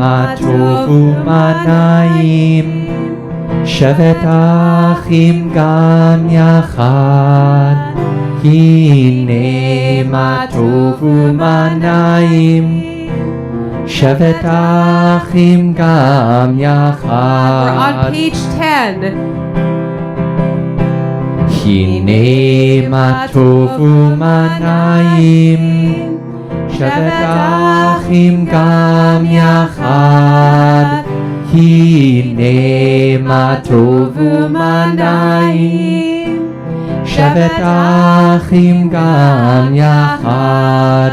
מה טוב ומה נעים, שבת אחים גם יחד. הנה מה טוב ומה נעים, שבת אחים גם יחד. We're on page 10. הנה מה טוב ומה נעים, שבת אחים גם יחד. הנה מה טוב ומה נעים, שבת אחים גם יחד.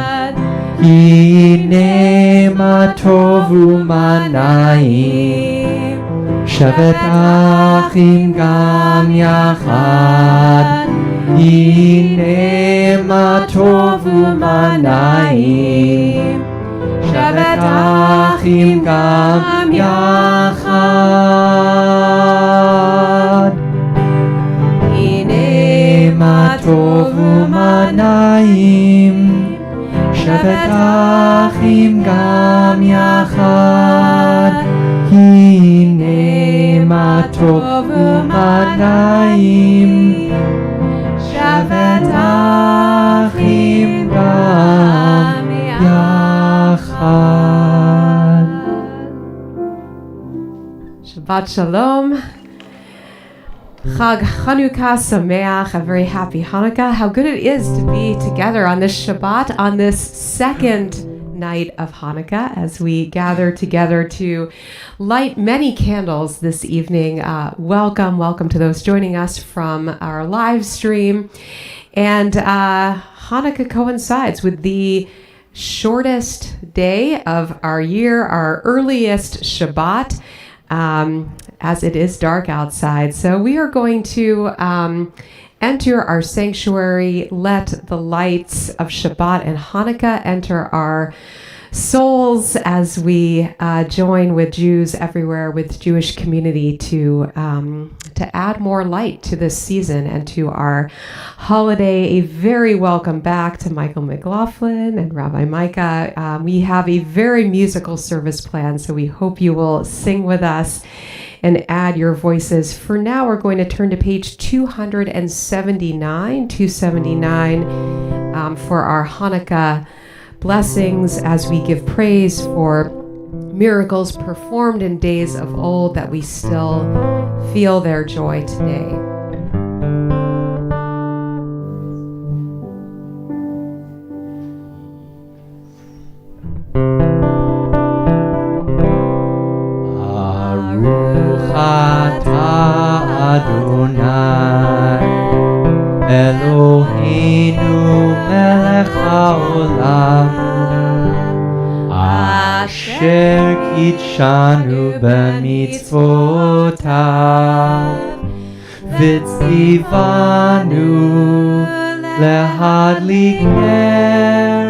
הנה מה טוב ומה נעים, שבת אחים גם יחד. הנה מה טוב ומה נעים, שבת אחים גם יחד. הנה מה טוב ומה נעים, שבת אחים גם יחד. הנה מה טוב ומה נעים, שבת אחים גם יחד. Shabbat Shalom. Chag Chanukah Sameach, a very happy Hanukkah. How good it is to be together on this Shabbat, on this second night of Hanukkah, as we gather together to light many candles this evening. Welcome to those joining us from our live stream. And Hanukkah coincides with the shortest day of our year, our earliest Shabbat, as it is dark outside. So we are going to enter our sanctuary, let the lights of Shabbat and Hanukkah enter our souls as we join with Jews everywhere, with Jewish community to add more light to this season and to our holiday. A very welcome back to Michael McLaughlin and Rabbi Micah. We have a very musical service planned, so we hope you will sing with us and add your voices. For now, we're going to turn to page 279 for our Hanukkah blessings as we give praise for miracles performed in days of old that we still feel their joy today. Adonai Eloheinu melech haolam asher kitshanu b'mitzvotav v'tzivanu lehadlik ner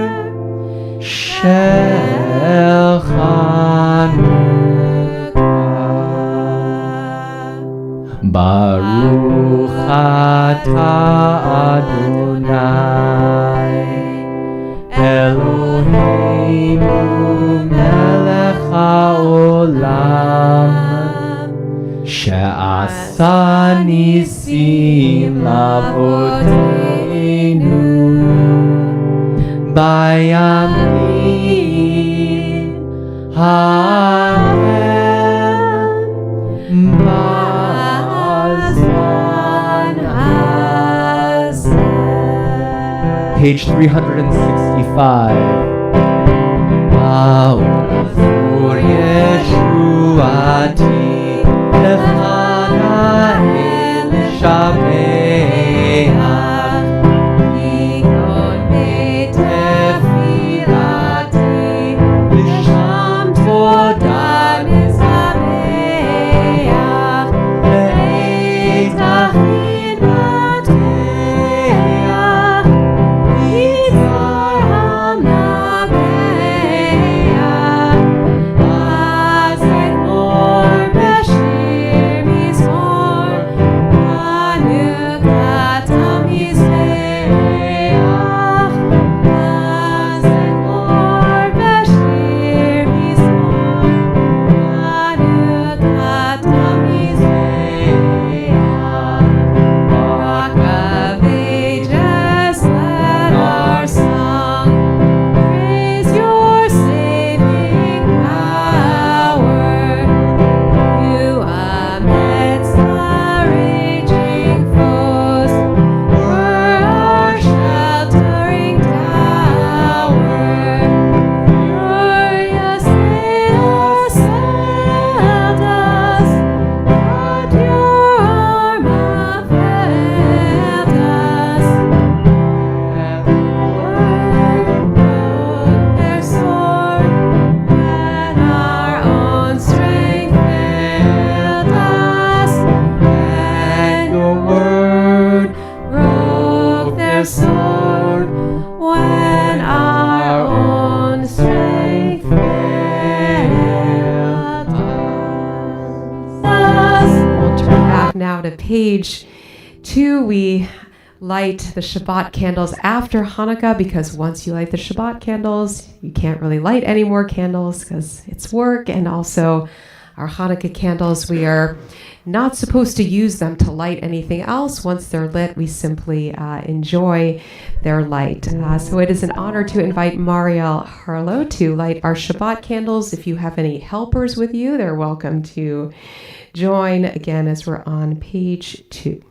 shel Baruch atah Adonai Eloheinu melech haolam she'asa nisim lavoteinu bayamim ha'hem Page 365. Ba'ur Yeshuati Lefanaim Shameach Yikon Tefilati V'sham Todah Nizameach Le'etach sword when our own strength failed us. We'll turn back now to page 2. We light the Shabbat candles after Hanukkah because once you light the Shabbat candles, you can't really light any more candles because it's work. And also our Hanukkah candles, we are not supposed to use them to light anything else. Once they're lit, we simply enjoy their light. So it is an honor to invite Mariel Harlow to light our Shabbat candles. If you have any helpers with you, they're welcome to join again as we're on page 2.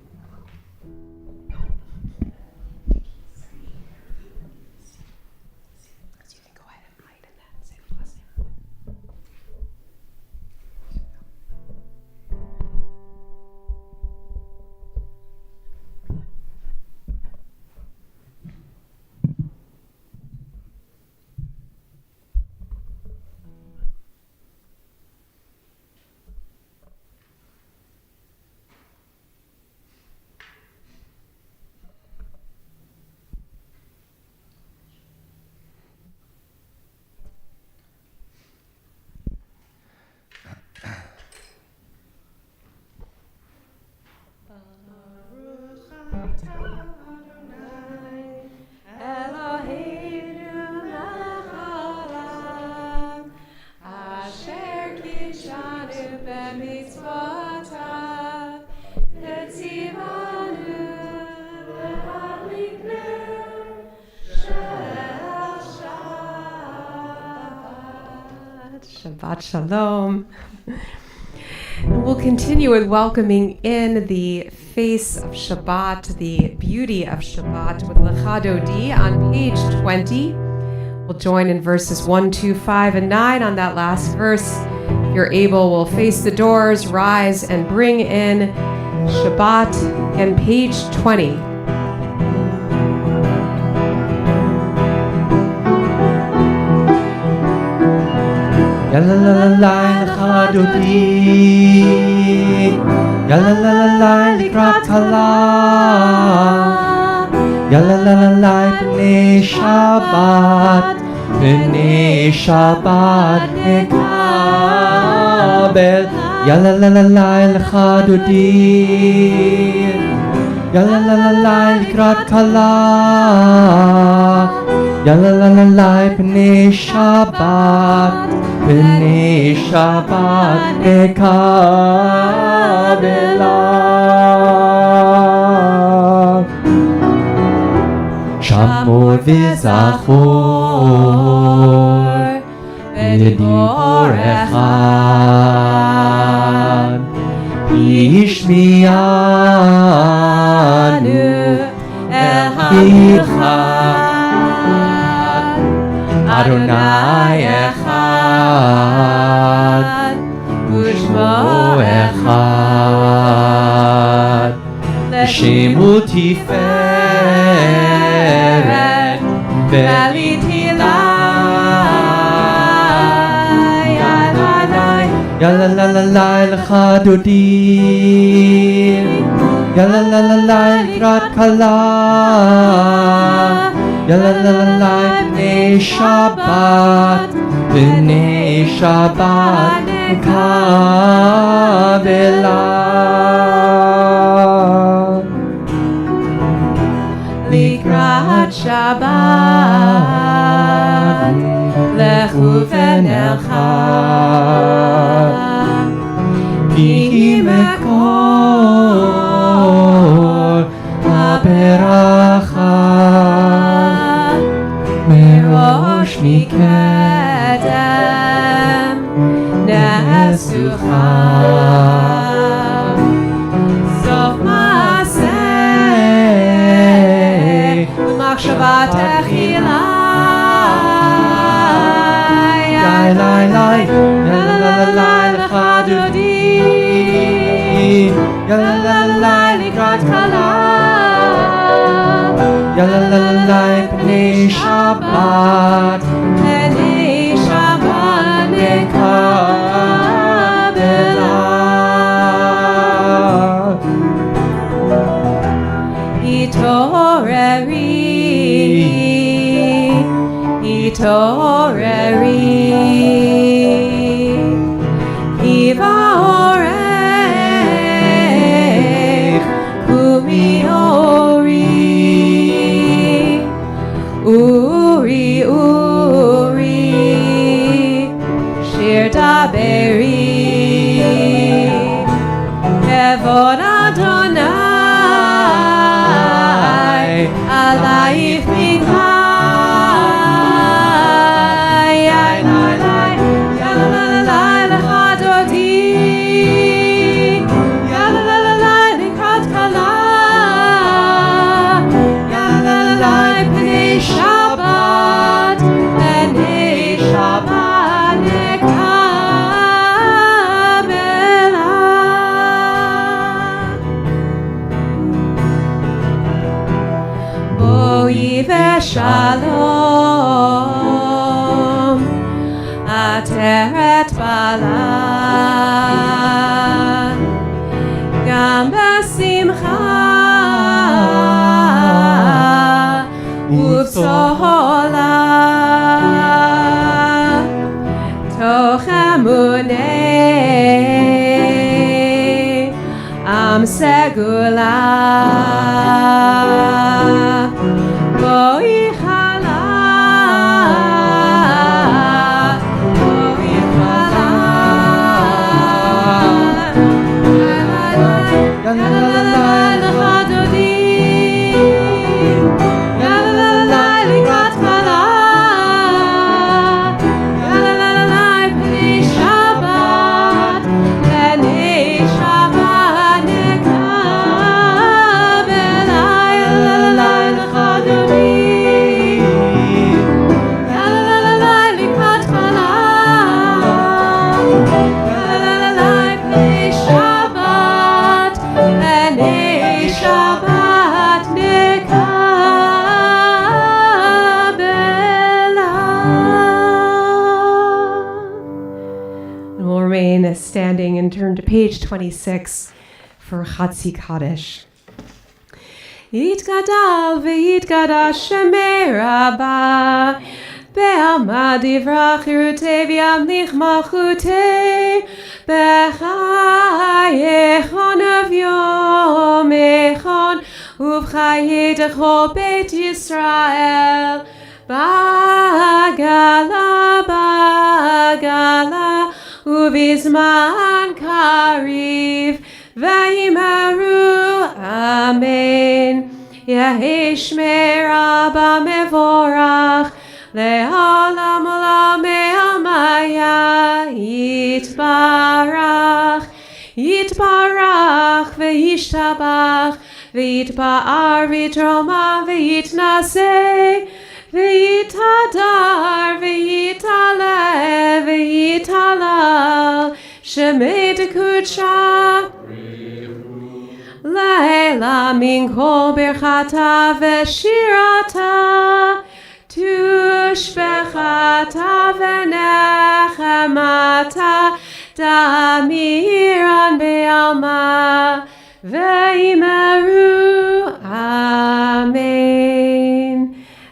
Shabbat Shalom. And we'll continue with welcoming in the face of Shabbat, the beauty of Shabbat with Lecha Dodi on page 20. We'll join in verses 1, 2, 5, and 9 on that last verse. If you're able, we'll face the doors, rise, and bring in Shabbat and page 20. Yalla la la la lecha dodi, yalla la la la likrat halah, yalla la la la b'nei Shabbat nekabel, yalla la la la lecha dodi, yalla la la la likrat halah, yalla la la la b'nei Shabbat. B'nei Shabbat nekabela. Shamor v'zachor v'dibor echad Ishmiyanu el ha'echad Adonai echad Ushmo echad L'shemu tiferet v'litilai Yalla la la la lecha dodi, yalla la la la likrat kalah, yalla la la la b'nei Shabbat nekabela. Likrat Shabbat lechu v'nelcha Ki mekor haberacha merosh mikedem nesucha sof maaseh u'machshava techila Lai lai la la la la lecha dodi, la la la la likrat kalah, la la la la b'nei Shabbat nekabela. Shalom, Ateret Bala, Gam Besimcha, Uvsohola, Toch Emunei, Am Segula. Standing and turn to page 26 for Chatzi Kaddish. Yitgadal v'yitgadash Shemei Rabbah Be'alma divrach Yerutei v'yamlich malchutei B'chayechon av'yom echon Uv'chayei dechol Beit Yisrael Bagala Uvizman kariv v'yimaru amen. Yehi shmei Rabba mevorach le'olam olam me'almaya yitbarach v'yishtabach v'yitba'ar v'yitroma v'yitnaseh v'yitadar v'yitaleh v'yitalal shemei dekudsha leila min kol birchata v'shirata tushbechata v'nechemata damiran be'alma v'yimeru amen.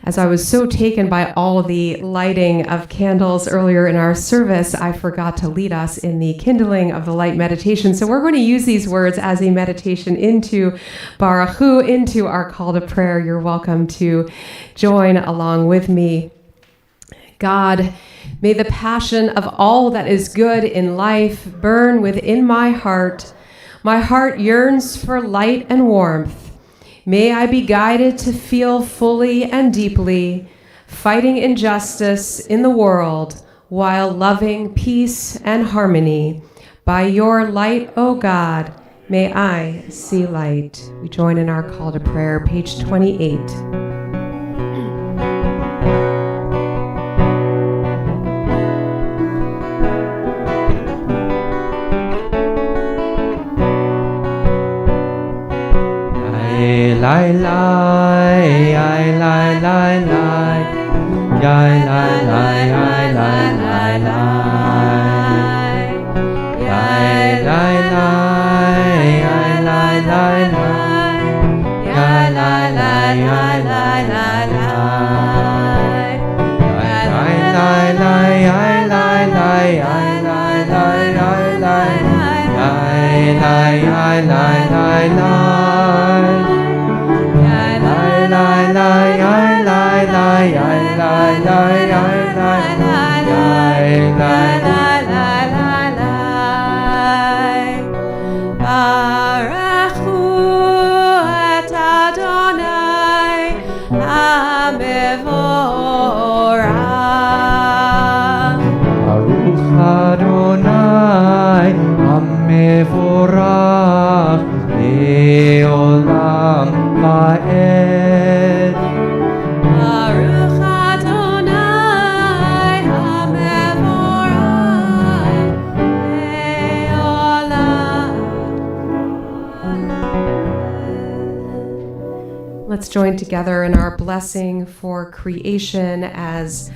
As I was so taken by all the lighting of candles earlier in our service, I forgot to lead us in the kindling of the light meditation. So we're going to use these words as a meditation into Baruch Hu, into our call to prayer. You're welcome to join along with me. God, may the passion of all that is good in life burn within my heart. My heart yearns for light and warmth. May I be guided to feel fully and deeply, fighting injustice in the world while loving peace and harmony. By your light, O God, may I see light. We join in our call to prayer, page 28. Lai lai, ai lai lai lai, yai lai lai, ai lai lai lai, yai lai lai, ai lai lai lai, yai lai Let's join together in our blessing for creation as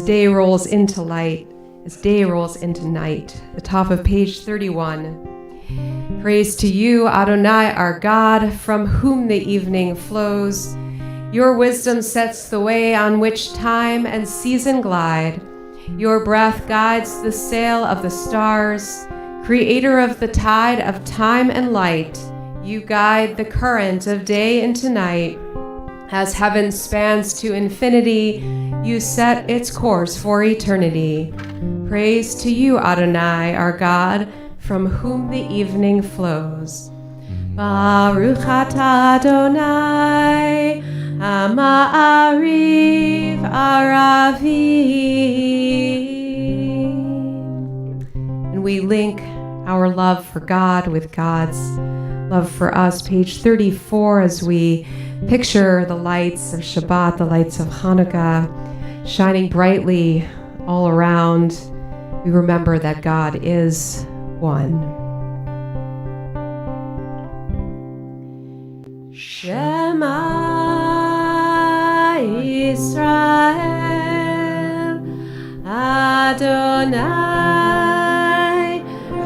day rolls into light, as day rolls into night. The top of page 31. Praise to you, Adonai, our God, from whom the evening flows. Your wisdom sets the way on which time and season glide. Your breath guides the sail of the stars. Creator of the tide of time and light, you guide the current of day into night. As heaven spans to infinity, you set its course for eternity. Praise to you, Adonai, our God, from whom the evening flows. Baruch atah Adonai, Ha'ma'ariv Aravim. And we link our love for God with God's love for us. Page 34, as we picture the lights of Shabbat, the lights of Hanukkah, shining brightly all around, we remember that God is one. Shema Yisrael, Adonai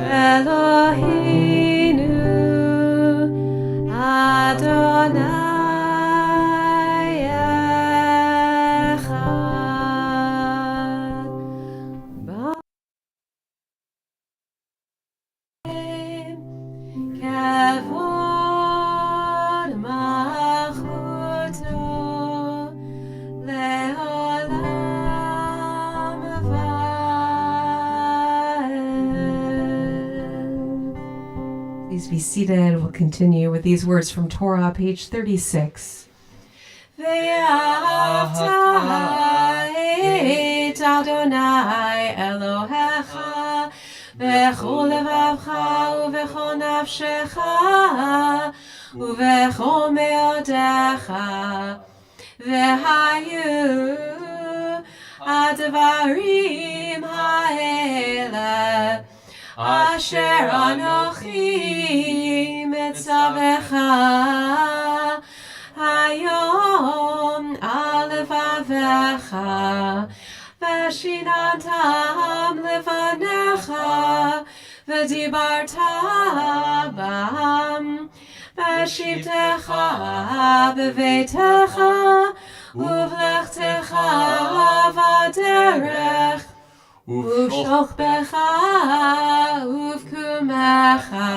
Eloheinu, Adonai Kavod Malchuto Le'olam Va'ed. Please be seated. We'll continue with these words from Torah, page 36. Ve'ahavta et Adonai Elohecha B'chol levavcha u'b'chol nafshecha u'b'chol me'odecha v'hayu advarim ha'ele asher anochi mitzavecha hayom al levavecha Vashinantam levanecha, v'dibarta bam, v'shivtecha b'veitecha, uvlechtecha v'derech, uv'shochbecha uv'kumecha,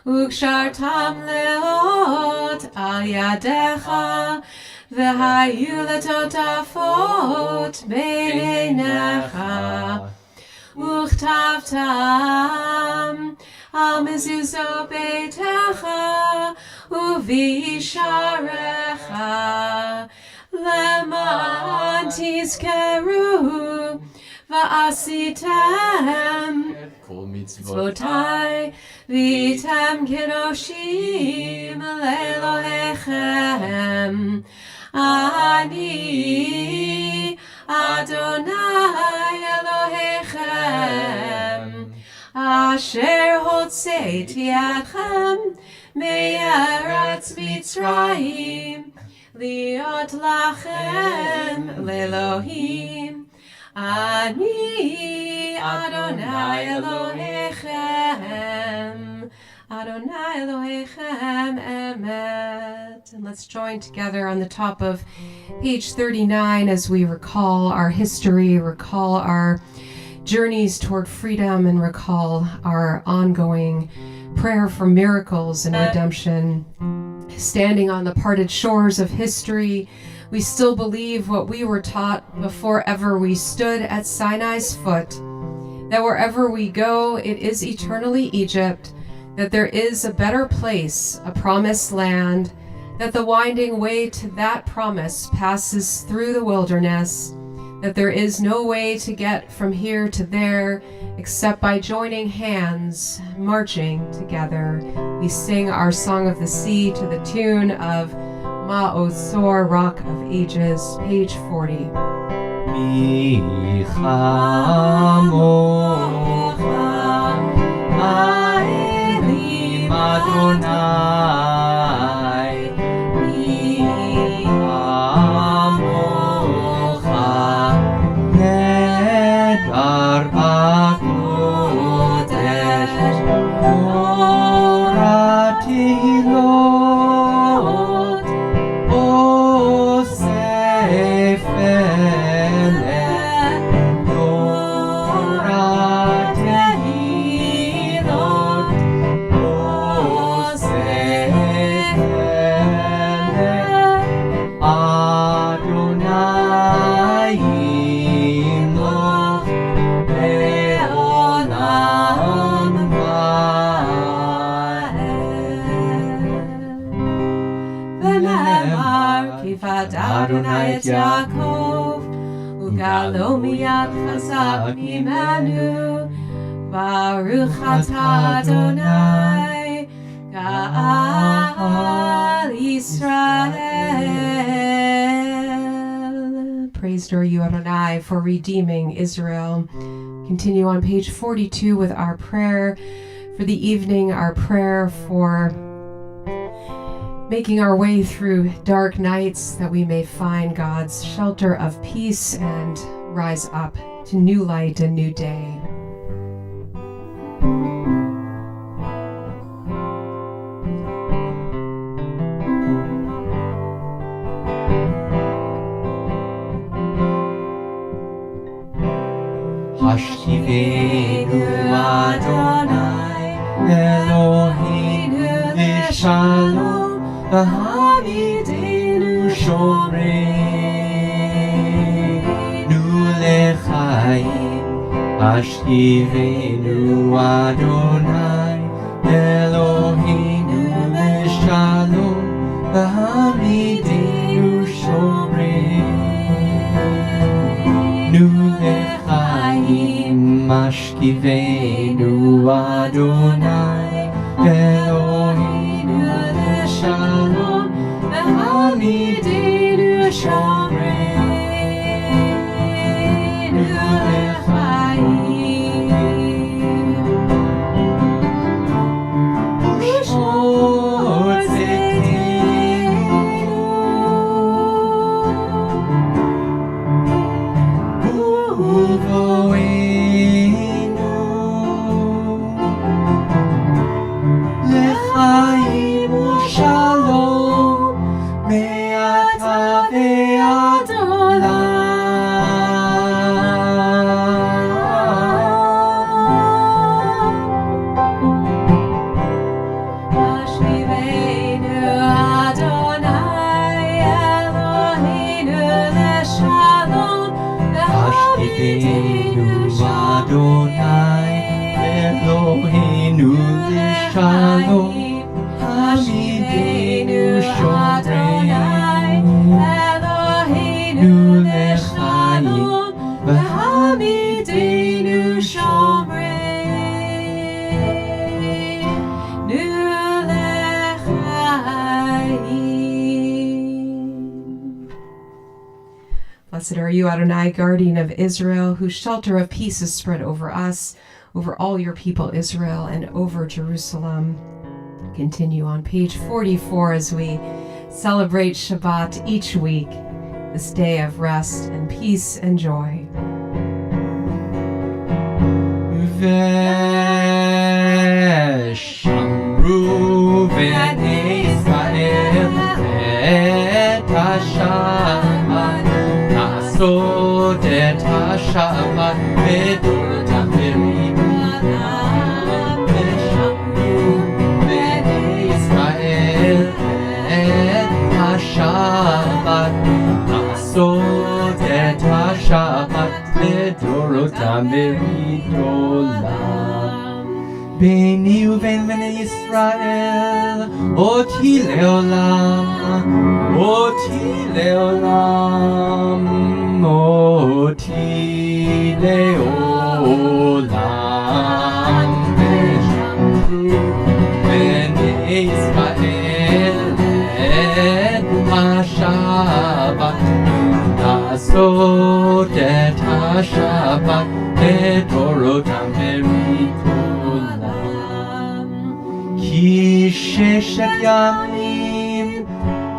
ug'shartam leot al yadecha, V'hayu letotafot beinecha Uchtavtam al mezuzo beitecha Uvisharecha Leman tizkeru V'asitem Kol mitzvotai V'item kedoshim le'Elohechem Ani Adonai Elohechem Asher hotzeiti atchem me'eretz Mitzrayim liot lachem le'Elohim Ani Adonai Elohechem Adonai Elohechem Emet. And let's join together on the top of page 39 as we recall our history, recall our journeys toward freedom, and recall our ongoing prayer for miracles and redemption. Standing on the parted shores of history, we still believe what we were taught before ever we stood at Sinai's foot, that wherever we go, it is eternally Egypt, that there is a better place, a promised land, that the winding way to that promise passes through the wilderness, that there is no way to get from here to there except by joining hands, marching together. We sing our Song of the Sea to the tune of Ma'ozor, Rock of Ages, page 40. Adonai, Amocha, Nedar Bakodesh, Torah Tehilot, Osef Eleh, Torah Tehilot, Adonai Imloch Le'olam Va'ed. V'ne'emar kifat Adonai et Yaakov, ugalo miyad chazak mimenu, Baruch atah Adonai, Ga'al Yisrael. Praised are you, Adonai, for redeeming Israel. Continue on page 42 with our prayer for the evening, our prayer for making our way through dark nights, that we may find God's shelter of peace and rise up to new light and new day. Hashivenu Adonai Eloheinu v'shalom v'hamidenu shomreinu lechaim. Hashivenu Adonai Eloheinu v'shalom v'hamidenu shomreinu lechaim. Mashkivenu Adonai Eloheinu v'shalom v'hamidenu shomreinu lechaim. Ushmor tzedekenu uvoenu lechaim ושלום מעתה ועד עולם. השיבנו אדוני אלוהינו לשלום, השיבנו אדוני אלוהינו לשלום, השיבנו שומרנו אלוהינו לחיים, והעמידנו שומרנו לחיים. Blessed are you, Adonai, guardian of Israel, whose shelter of peace is spread over us, over all your people Israel, and over Jerusalem. Continue on page 44 as we celebrate Shabbat each week, this day of rest and peace and joy. ושמרו שמרו בני ישראל את השבת, לעשות את השבת בדורתם בריבונם, ושמרו בני ישראל את השבת, לעשות את השבת בדורותם בגדולם. ביני ובין בני ישראל אותי לעולם, אותי לעולם, אותי לעולם. ושמרו בני ישראל את השבת, לעשות את השבת בדורותם בגדולם. כי ששת ימים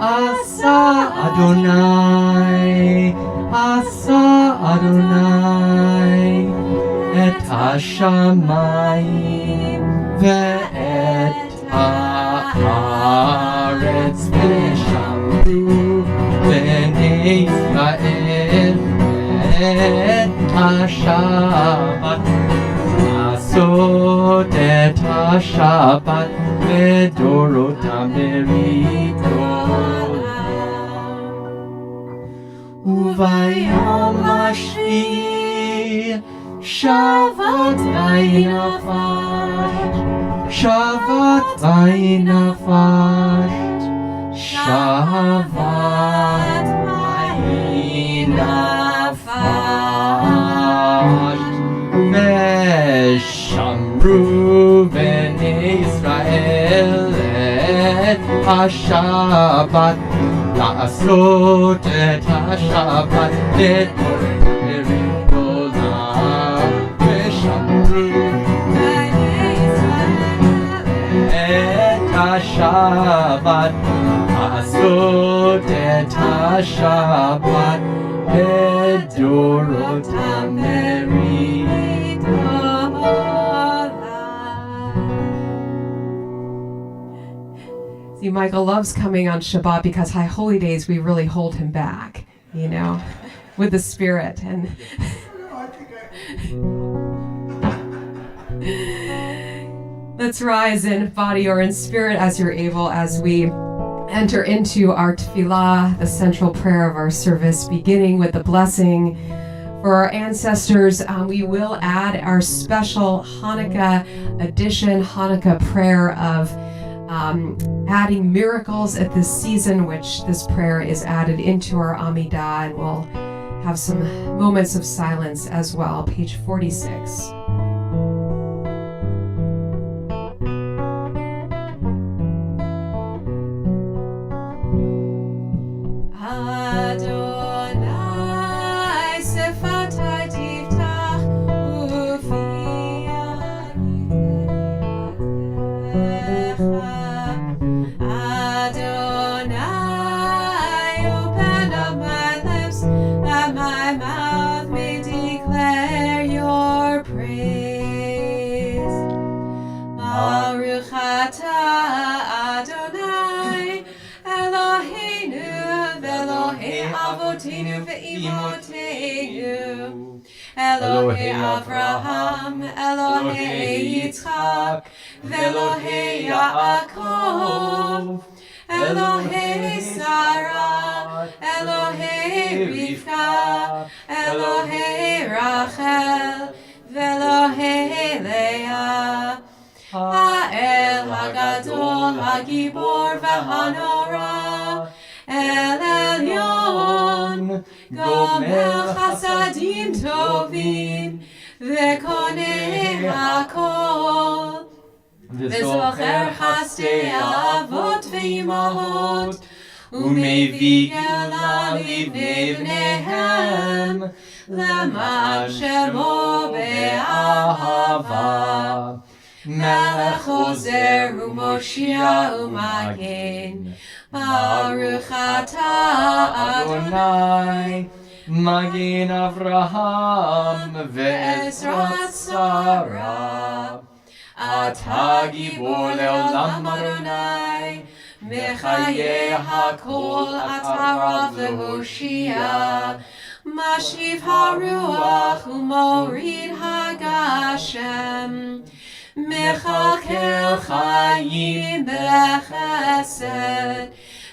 עשה אדוני, עשה אדוני את השמיים ואת הארץ, ושמרו בני ישראל את השבת, לעשות את השבת בדורותם בגדולם. וביום השביעי שבת וינפש, שבת וינפש, שבת וינפש. ושמרו בני ישראל את השבת, לעשות את השבת בדורתם בגדולם. ושמרו בני ישראל את השבת, לעשות את השבת בדורותם בגדולם. See, Michael loves coming on Shabbat because high holy days we really hold him back, you know, with the spirit. And let's rise in body or in spirit as you're able, as we enter into our tefillah, the central prayer of our service, beginning with the blessing for our ancestors. We will add our special Hanukkah edition, Hanukkah prayer of adding miracles at this season, which this prayer is added into our Amidah, and we'll have some moments of silence as well. Page 46. Elohei Avraham, Elohei Yitzchak, Elohei Yaakov, Elohei Sarah, Elohei Rivka, Elohei Rachel, Elohei Leah, Ha'el Hagadol, Hagibor v'Hanora, El Elyon, Gomel Chasadim Tovim, V'koneh Hakol, V'zocher Chasdei Avot V'imahot, U'mevii Geulah Livnei Bneihem, L'man Shemo Be'ahava, Melech Ozer U'Moshia U'Magen, Baruch atah Adonai, Magen Avraham ve'Ezrat Sarah, אתה גיבור לעולם אדוני, מחיי הכל אתה רב להושיע, משיב הרוח ומוריד הגשם, מכלכל חיים בחסד,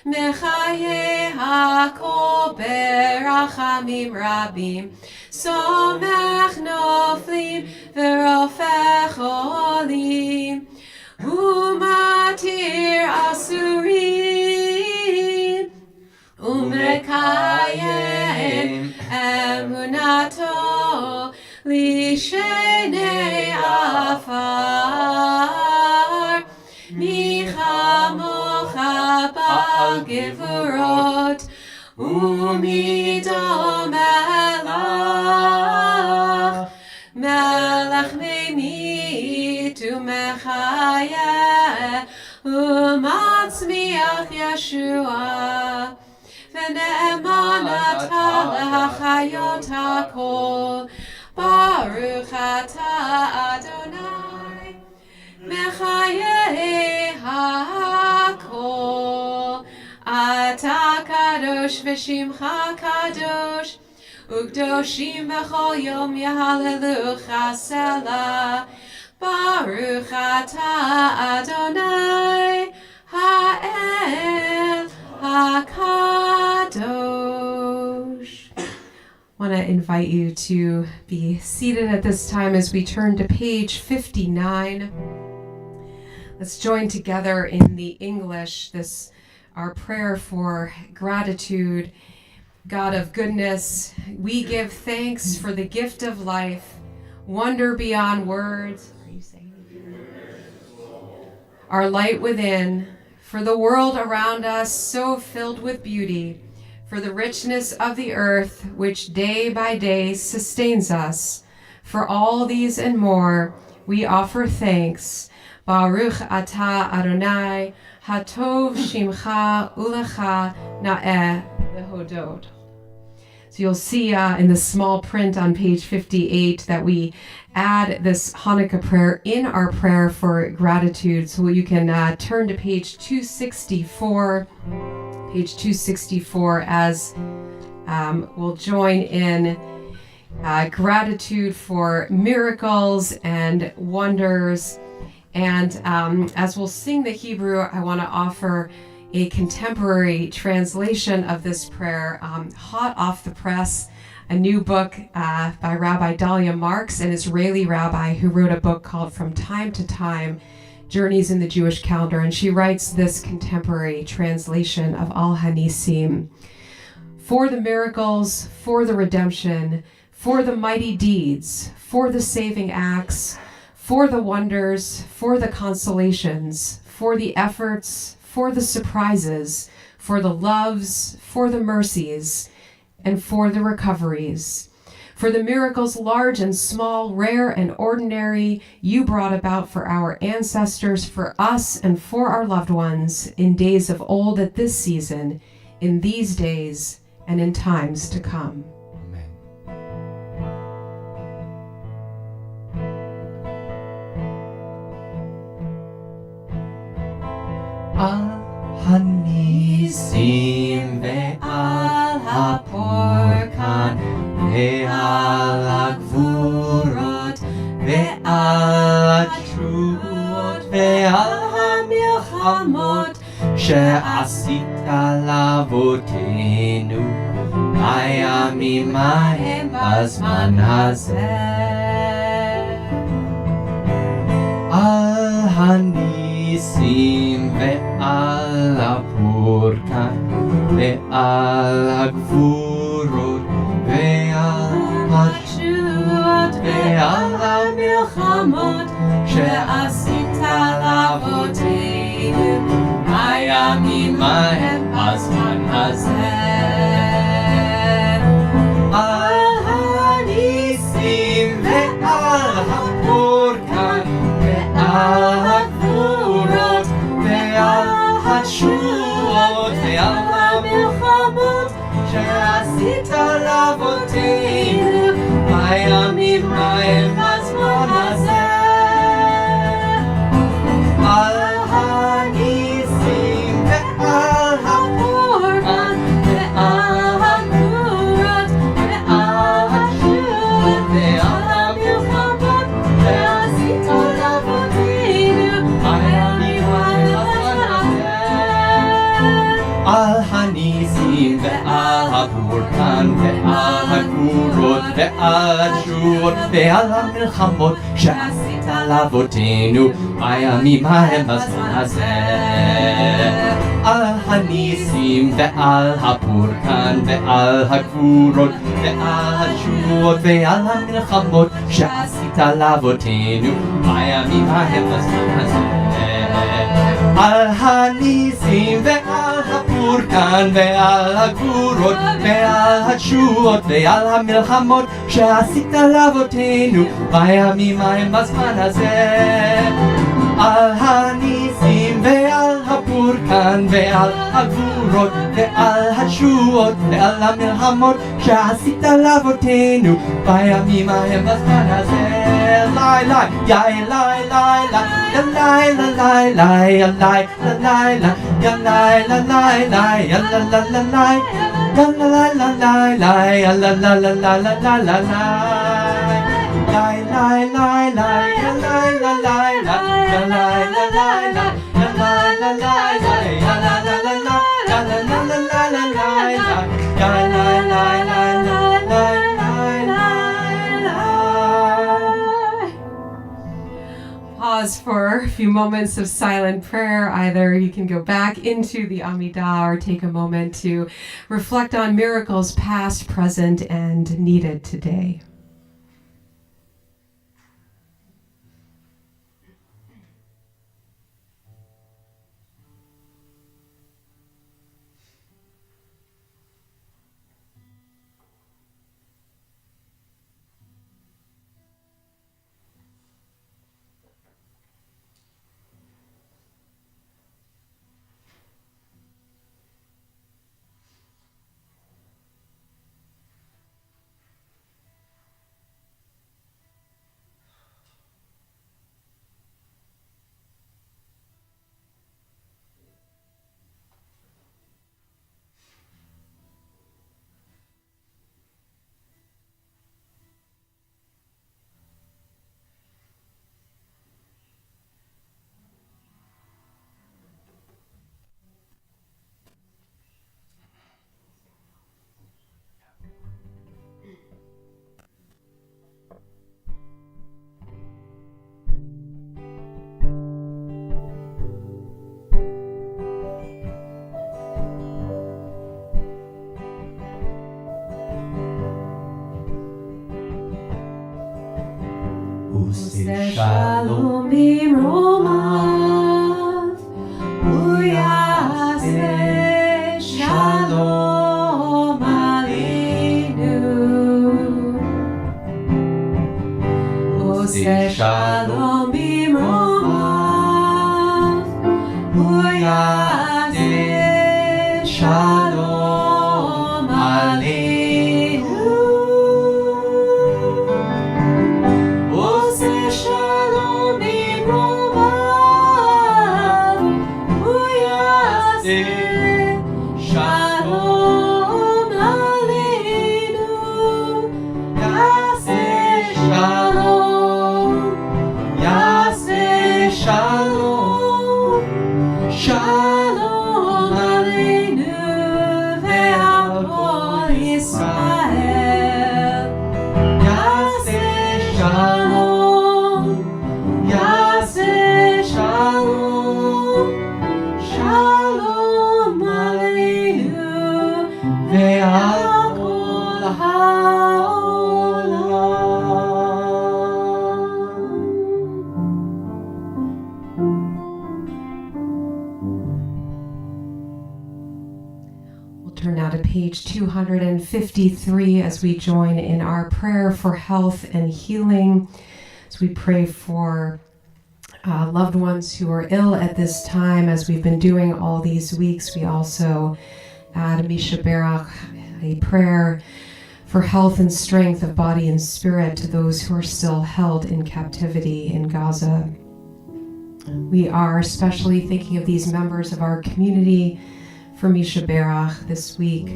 מחיי הכל ברחמים רבים, סומך נופלים ורופא חולים, ומתיר אסורים, ומקיים אמונתו לשני עפר. מי כמוך בעל גבורות, ומי דומה לך, מלך ממית ומחיה, ומצמיח ישועה, ונאמן אתה להחיות הכל. ברוך אתה אדוני, מחיי הכל. אתה קדוש ושמך קדוש, וקדושים בכל יום יהללוך סלה. ברוך אתה אדוני האל הקדוש. I want to invite you to be seated at this time as we turn to page 59. Let's join together in the English our prayer for gratitude. God of goodness, we give thanks for the gift of life, wonder beyond words, our light within, for the world around us so filled with beauty, for the richness of the earth which day by day sustains us. For all these and more, we offer thanks. Baruch atah Adonai, hatov shimcha ulecha na'eh lehodot. So you'll see in the small print on page 58 that we add this Hanukkah prayer in our prayer for gratitude. So you can turn to page 264. Page 264 as we'll join in gratitude for miracles and wonders. And as we'll sing the Hebrew, I want to offer a contemporary translation of this prayer, hot off the press, a new book by Rabbi Dalia Marks, an Israeli rabbi who wrote a book called From Time to Time, Journeys in the Jewish Calendar, and she writes this contemporary translation of Al Hanisim. For the miracles, for the redemption, for the mighty deeds, for the saving acts, for the wonders, for the consolations, for the efforts, for the surprises, for the loves, for the mercies, and for the recoveries. For the miracles large and small, rare and ordinary, you brought about for our ancestors, for us, and for our loved ones in days of old at this season, in these days, and in times to come. Al hanisim ve'al haporkan ve'al hagvurot ve'al hatruot ve'al hamilchamot she'asita lavotenu bi'yamim hahem b'zman hazeh. Al hanisim ve'al hapurkan ve'al hagvurot ve'al hatruot ve'al hamilchamot she'asita lavotenu bi'yamim hahem b'zman hazeh. Al hanisim ve'al hapurkan ve'al hagvurot ve'al hatruot ve'al hamilchamot she'asita lavotenu bi'yamim hahem b'zman hazeh. הניסים ועל הפורקן ועל הגבורות ועל התשועות ועל המלחמות שעשית לאבותינו בימים ההם בזמן הזה. על הניסים ועל הפורקן ועל הגבורות ועל התשועות ועל המלחמות שעשית לאבותינו בימים ההם בזמן הזה. על הניסים ועל הפורקן ועל הגבורות ועל התשועות ועל המלחמות שעשית לאבותינו בימים ההם בזמן הזה. על הניסים ועל הפורקן ועל הגבורות ועל התשועות ועל המלחמות שעשית לאבותינו בימים ההם בזמן הזה. לי לי יאי לי לי לי לי לי לי לי לי Pause for a few moments of silent prayer. Either you can go back into the Amidah or take a moment to reflect on miracles past, present, and needed today. Shalom bimromav, uyaseh shalom aleinu. Oseh shalom bimromav, uyaseh shalom aleinu. Turn now to page 253 as we join in our prayer for health and healing. As we pray for loved ones who are ill at this time, as we've been doing all these weeks, we also add Misha Berach, a prayer for health and strength of body and spirit to those who are still held in captivity in Gaza. We are especially thinking of these members of our community for Misha Berach this week: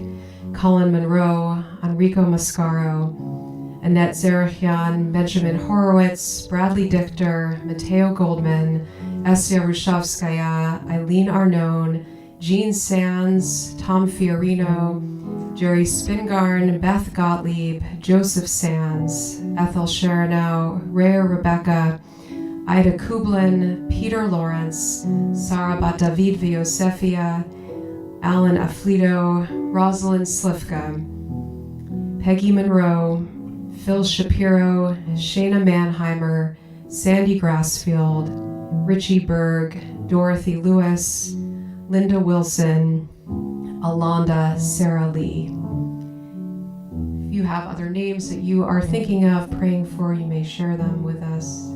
Colin Monroe, Enrico Mascaro, Annette Zerachian, Benjamin Horowitz, Bradley Dichter, Mateo Goldman, Esya Rushovskaya, Eileen Arnone, Gene Sands, Tom Fiorino, Jerry Spingarn, Beth Gottlieb, Joseph Sands, Ethel Sharanow, Rhea Rebecca, Ida Kublin, Peter Lawrence, Sarah Bat David Viosefia, Alan Afflito, Rosalind Slifka, Peggy Monroe, Phil Shapiro, Shayna Mannheimer, Sandy Grassfield, Richie Berg, Dorothy Lewis, Linda Wilson, Alonda Sarah Lee. If you have other names that you are thinking of, praying for, you may share them with us.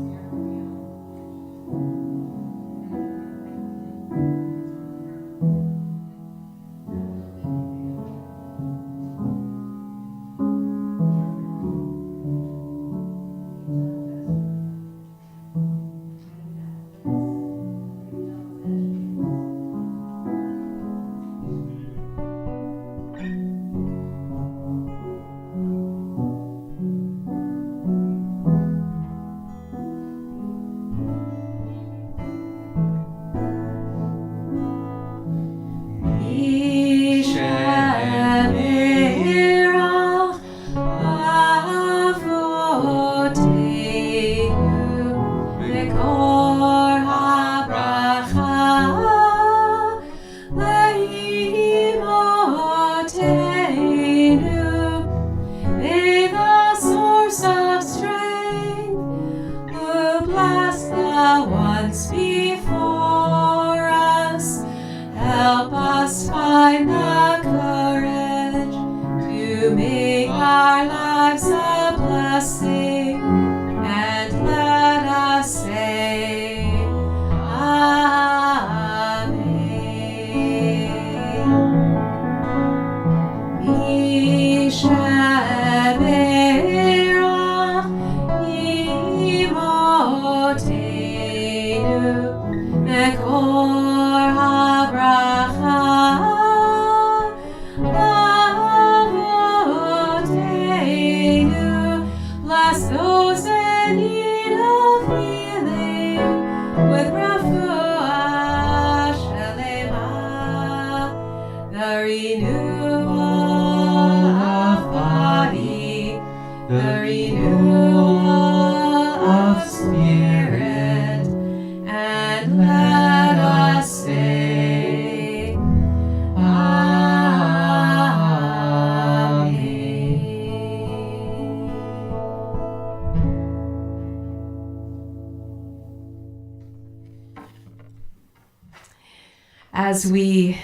As we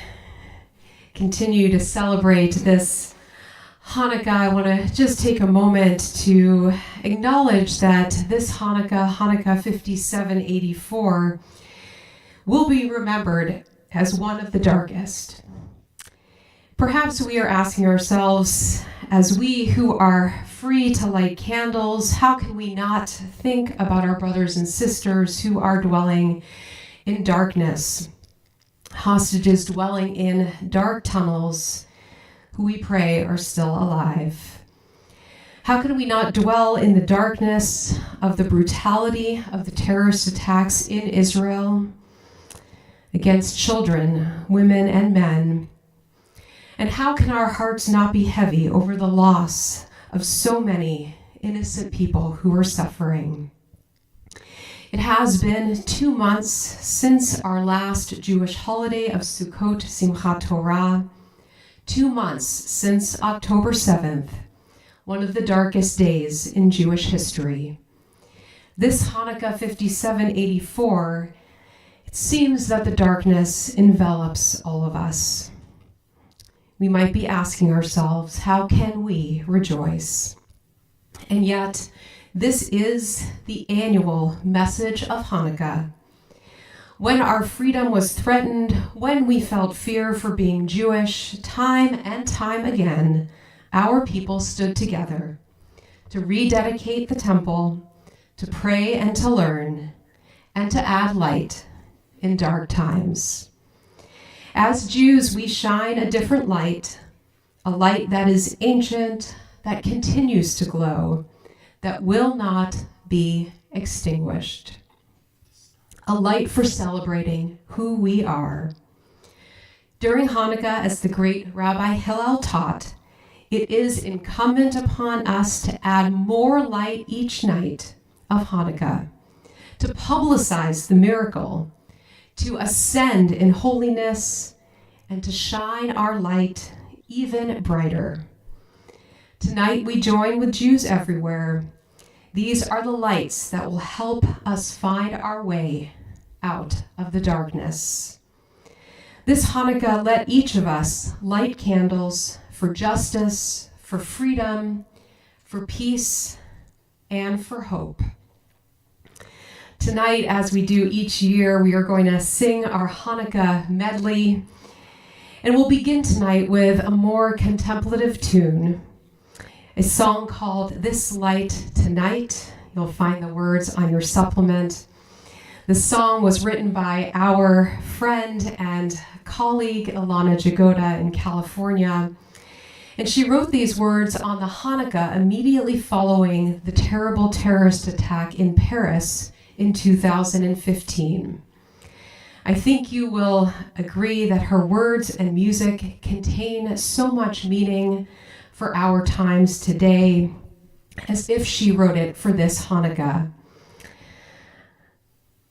continue to celebrate this Hanukkah, I want to just take a moment to acknowledge that this Hanukkah, Hanukkah 5784, will be remembered as one of the darkest. Perhaps we are asking ourselves, as we who are free to light candles, how can we not think about our brothers and sisters who are dwelling in darkness? Hostages dwelling in dark tunnels, who we pray are still alive. How can we not dwell in the darkness of the brutality of the terrorist attacks in Israel against children, women, and men? And how can our hearts not be heavy over the loss of so many innocent people who are suffering? It has been 2 months since our last Jewish holiday of Sukkot Simchat Torah, 2 months since October 7th, one of the darkest days in Jewish history. This Hanukkah 5784, it seems that the darkness envelops all of us. We might be asking ourselves, how can we rejoice? And yet, this is the annual message of Hanukkah. When our freedom was threatened, when we felt fear for being Jewish, time and time again, our people stood together to rededicate the temple, to pray and to learn, and to add light in dark times. As Jews, we shine a different light, a light that is ancient, that continues to glow, that will not be extinguished. A light for celebrating who we are. During Hanukkah, as the great Rabbi Hillel taught, it is incumbent upon us to add more light each night of Hanukkah, to publicize the miracle, to ascend in holiness, and to shine our light even brighter. Tonight we join with Jews everywhere. These are the lights that will help us find our way out of the darkness. This Hanukkah, let each of us light candles for justice, for freedom, for peace, and for hope. Tonight, as we do each year, we are going to sing our Hanukkah medley, and we'll begin tonight with a more contemplative tune, a song called This Light Tonight. You'll find the words on your supplement. The song was written by our friend and colleague Ilana Jagoda in California, and she wrote these words on the Hanukkah immediately following the terrible terrorist attack in Paris in 2015. I think you will agree that her words and music contain so much meaning for our times today, as if she wrote it for this Hanukkah.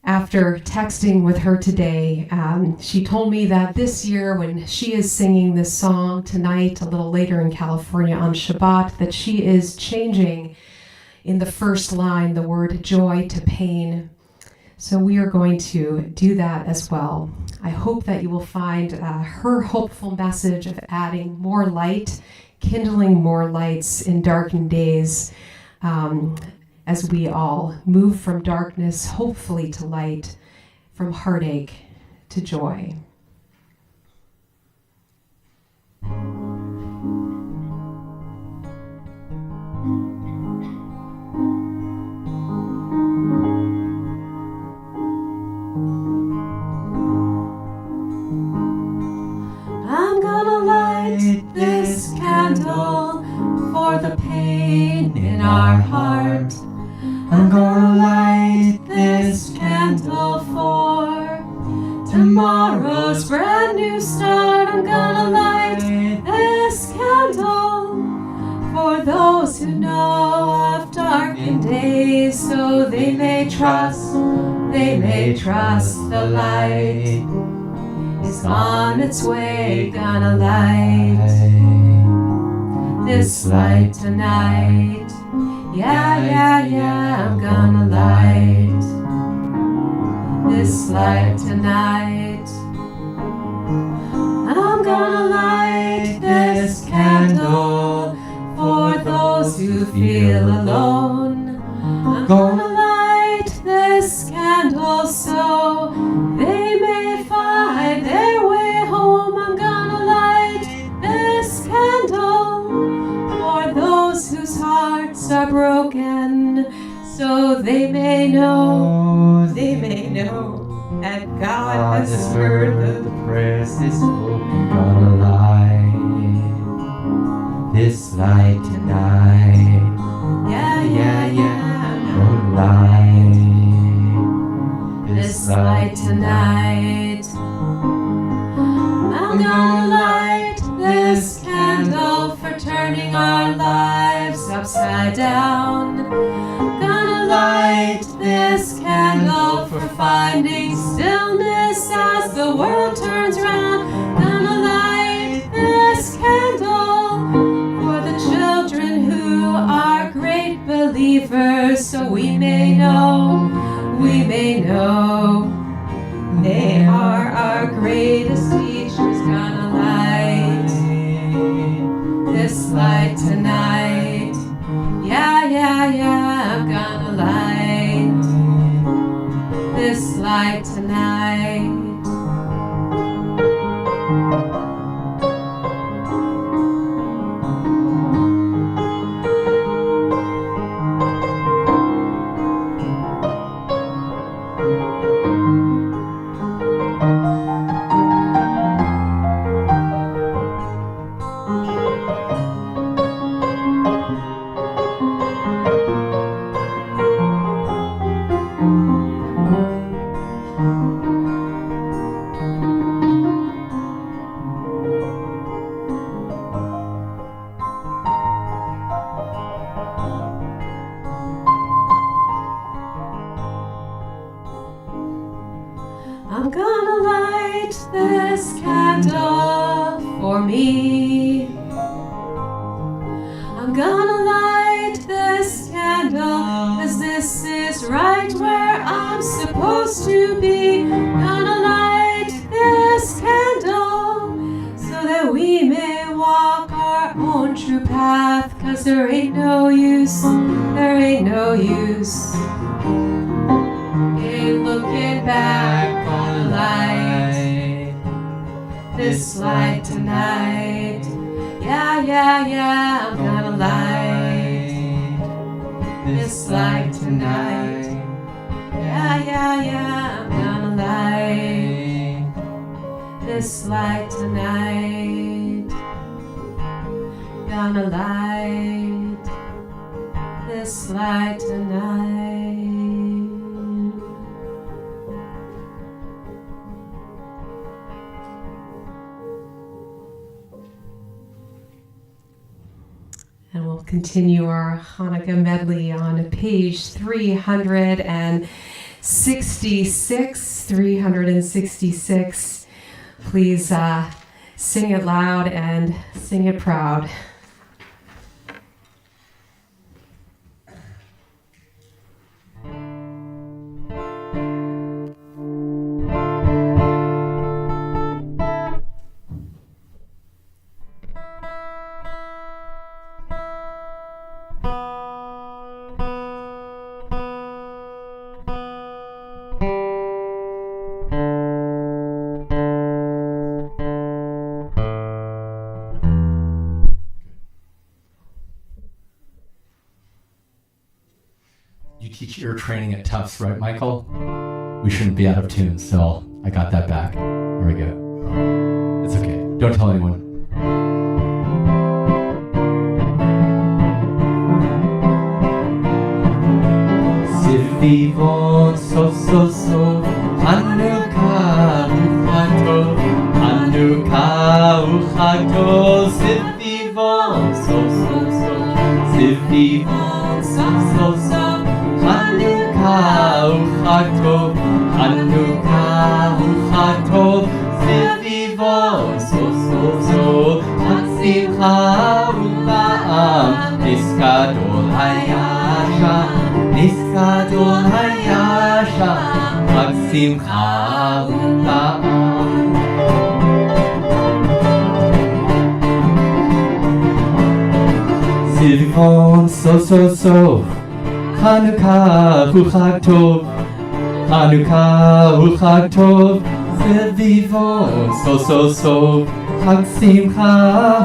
After texting with her today, she told me that this year, when she is singing this song tonight, a little later in California on Shabbat, that she is changing in the first line the word joy to pain. So we are going to do that as well. I hope that you will find her hopeful message of adding more light, kindling more lights in darkened days, as we all move from darkness, hopefully to light, from heartache to joy. I'm gonna light this candle for the pain in our heart. I'm gonna light this candle for tomorrow's brand new start. I'm gonna light this candle for those who know of darkened days, so they may trust the light is on its way. Gonna light this light tonight. Yeah, I'm gonna light this light tonight. I'm gonna light this candle for those who feel alone. I'm gonna light this candle so they may find their way home. I'm gonna light this candle for those whose hearts are broken, so they may know that God has heard the prayers is spoken. Gonna light this light tonight. Yeah, gonna light this light tonight. I'm gonna light this candle for turning our lives upside down. Gonna light this candle for finding stillness as the world turns round. Gonna light this candle for the children who are great believers, so we may know they are our greatest teachers. Gonna light this light tonight. Yeah, I'm gonna light this light tonight. me. I'm gonna light this candle, 'cause this is right where I'm supposed to be. Gonna light this candle so that we may walk our own true path, 'cause there ain't no use in looking back on a light, this light tonight. Yeah, I'm gonna light this light tonight. Yeah, I'm gonna light this light tonight. Gonna light this light tonight. And we'll continue our Hanukkah medley on page 366. Please sing it loud and sing it proud. You teach ear training at Tufts, right, Michael? We shouldn't be out of tune, so I got that back. Here we go. It's okay. Don't tell anyone. Sivivon so Hanukkah uchato Sivivon so Sivivon so Hanukkah uchato Sivivon so Simcha ula'am Niskadol hayasha Chag Simcha ula'am. Sivivon so Hanukkah hu Chag Tov Sivivon so Chag Simcha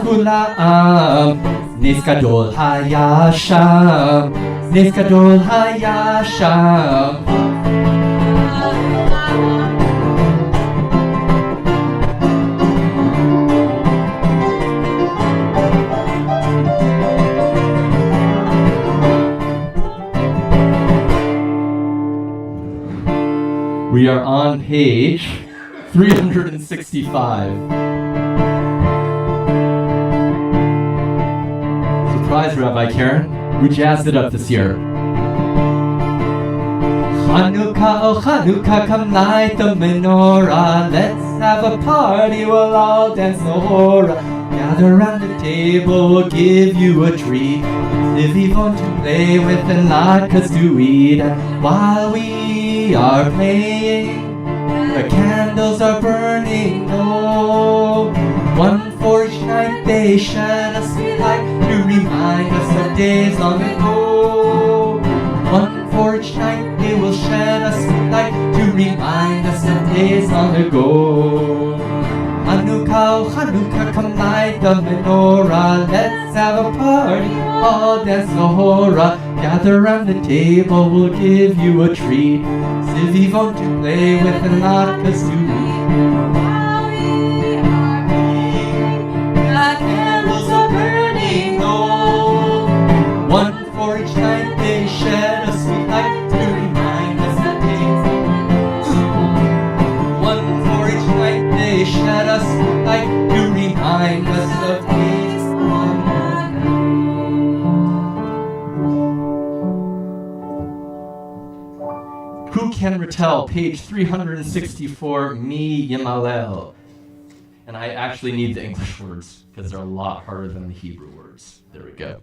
ula'am Niskadol hayasham We are on page 365. Surprise, Rabbi Karen. We jazzed it up this year. Hanukkah, oh Hanukkah, come light the menorah. Let's have a party, we'll all dance the hora. Gather round the table, we'll give you a treat. Sivivon to play with and latkes to eat. And while we are playing, the candles are burning low. One for each night they shed a sweet light to remind us of days long ago. One for each night they will shed a sweet light to remind us of days long ago. Hanukkah, oh Hanukkah, come light the menorah. Let's have a party, all dance the hora. Gather round the table, we'll give you a treat. Sivivon to play with and latkes to eat. While we are playing, the candles are burning low. One for each night they shed a sweet light to remind us of days. One for each night they shed a sweet light to remind us of days long ago. Who can retell? Page 364, Mi Yimalel. And I actually need the English words because they're a lot harder than the Hebrew words. There we go.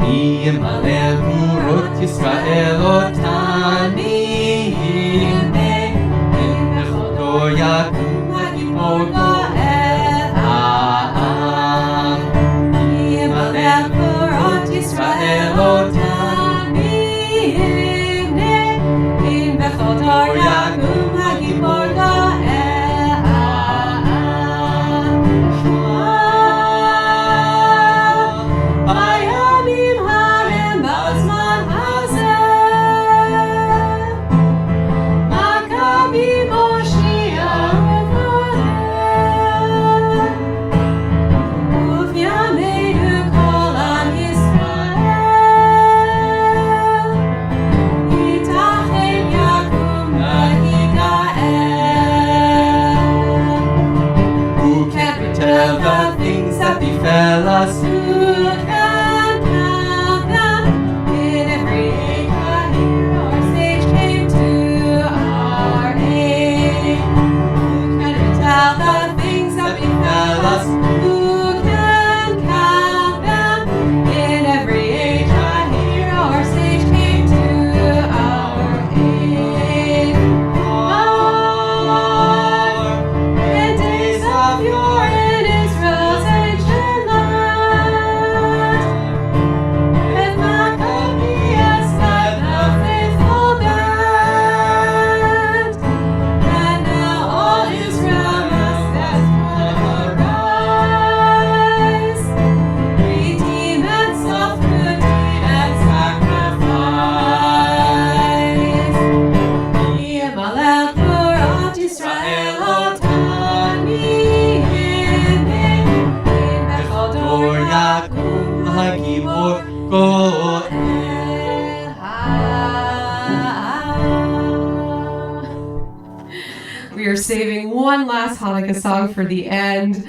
Yimale Burot Yisrael Otani Bechodo Yakum Hagimor Goel Ha'am Yimale Burot Yisrael Otani Bechodo Yakum Hagimor Goel befell us. Who can count them? In every age, a hero or sage came to our aid. Who can tell the things that befell us? Who can count them? In every age, a hero or sage came to our aid. The days of yore in Israel's ancient land, with Maccabeus led the faithful band, and now all Israel must as one arise, redeem and self-good deed and sacrifice. Yimalech Torah Yisrael Otani Bechodor Yakum Hagimor Goel Ha'am. We are saving one last Hanukkah song for the end.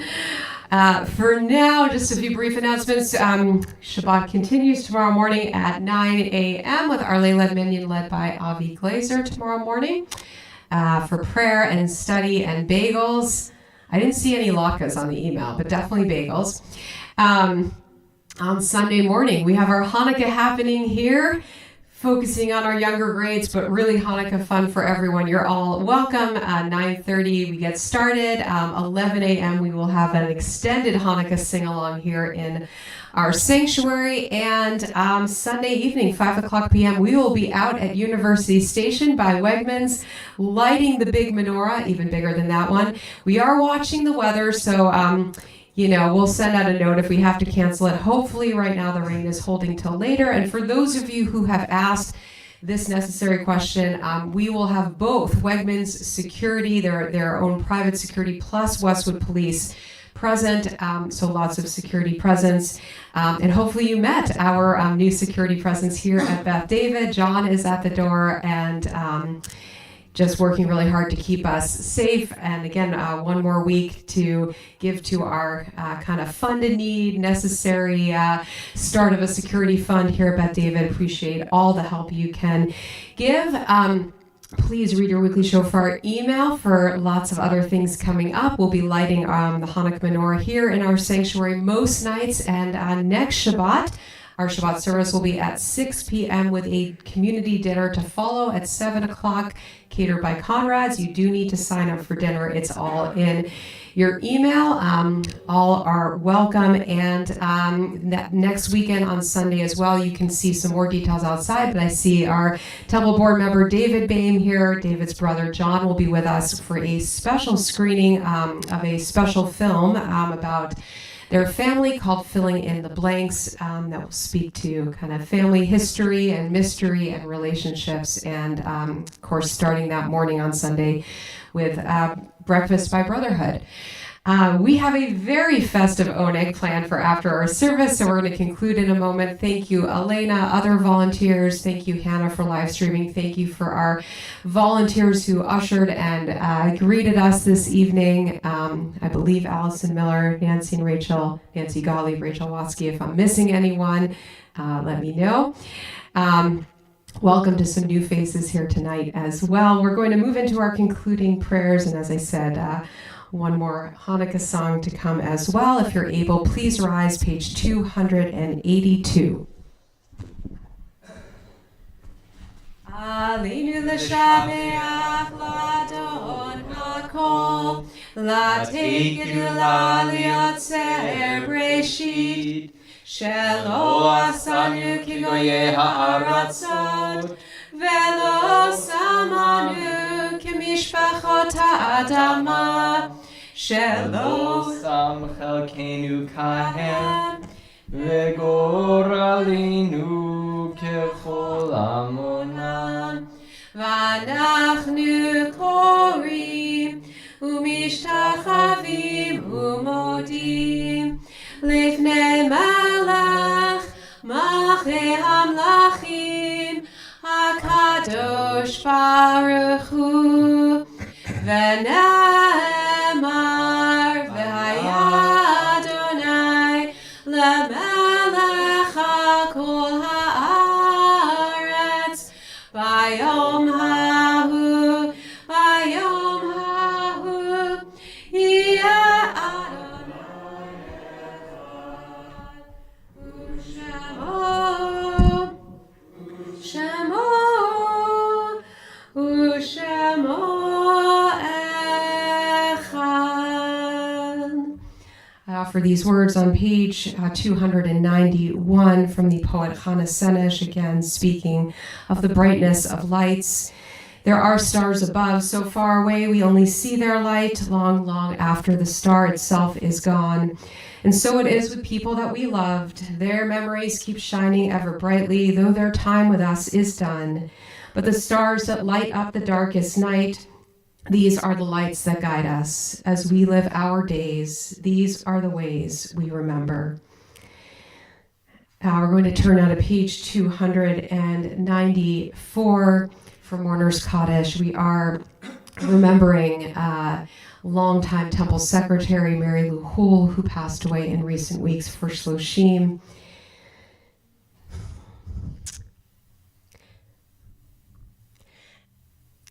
For now, just a few brief announcements. Shabbat continues tomorrow morning at 9 a.m. with our Leilad Minyan led by Avi Glazer tomorrow morning for prayer and study and bagels. I didn't see any latkes on the email, but definitely bagels. On Sunday morning, we have our Hanukkah happening here, focusing on our younger grades, but really Hanukkah fun for everyone. You're all welcome. 9:30 we get started. 11 a.m. we will have an extended Hanukkah sing-along here in our sanctuary. And Sunday evening, 5 o'clock p.m., we will be out at University Station by Wegmans, lighting the big menorah, even bigger than that one. We are watching the weather, so we'll send out a note if we have to cancel it. Hopefully right now the rain is holding till later. And for those of you who have asked this necessary question, we will have both Wegmans security, their own private security, plus Westwood Police present, so lots of security presence. And hopefully you met our new security presence here at Beth David. John is at the door and just working really hard to keep us safe. And again, one more week to give to our kind of funded need, necessary start of a security fund here at Beth David. Appreciate all the help you can give. Please read your weekly shofar email for lots of other things coming up. We'll be lighting the Hanukkah menorah here in our sanctuary most nights. And next Shabbat, our Shabbat service will be at 6 p.m. with a community dinner to follow at 7 o'clock, catered by Conrad's. You do need to sign up for dinner. It's all in your email. All are welcome. And next weekend on Sunday as well, you can see some more details outside. But I see our Temple Board member David Boehm here. David's brother John will be with us for a special screening of a special film about their family called Filling in the Blanks, that will speak to kind of family history and mystery and relationships. And of course, starting that morning on Sunday with Breakfast by Brotherhood. We have a very festive oneg planned for after our service, so we're going to conclude in a moment. Thank you, Elena, other volunteers. Thank you, Hannah, for live streaming. Thank you for our volunteers who ushered and greeted us this evening. I believe Allison Miller, Nancy and Rachel, Nancy Gottlieb, Rachel Watsky. If I'm missing anyone, let me know. welcome to some new faces here tonight as well. We're going to move into our concluding prayers, and as I said, one more Hanukkah song to come as well. If you're able, please rise, page 282. Aleinu l'shameach l'adon hakol, l'tegedu l'yotzer breshit, shelo asanu kigoye ha'aratzot, velo samanu kimishpachot ha'adama, shelo sam chelkenu kahem, v'goralinu kechol amonam. V'anachnu korim umishtachavim umodim lifnei malach malchei hamlachim hakadosh baruch hu v'ne'emar v'haya Adonai lemelech hakol ha'aretz Bayom hahu, Yeh Adonai Shemo Echad. I offer these words on page 291 from the poet Hannah Senesh, again speaking of the brightness of lights. There are stars above, so far away we only see their light long, long after the star itself is gone. And so it is with people that we loved. Their memories keep shining ever brightly, though their time with us is done. But the stars that light up the darkest night, these are the lights that guide us as we live our days. These are the ways we remember. We're going to turn now to page 294 for Mourner's Kaddish. We are remembering longtime temple secretary Mary Lou Houle, who passed away in recent weeks for Shloshim.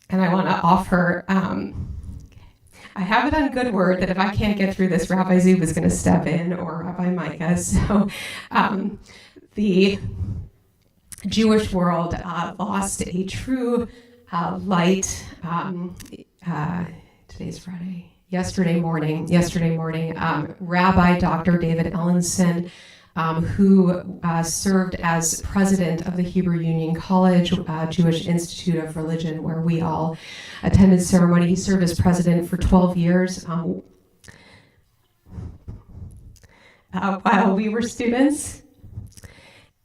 And I want to offer, I have it on good word that if I can't get through this, Rabbi Zub is going to step in, or Rabbi Micah. So the Jewish world lost a true light. Today's Friday. Yesterday morning, Rabbi Dr. David Ellenson, who served as president of the Hebrew Union College, Jewish Institute of Religion, where we all attended ceremony. He served as president for 12 years while we were students.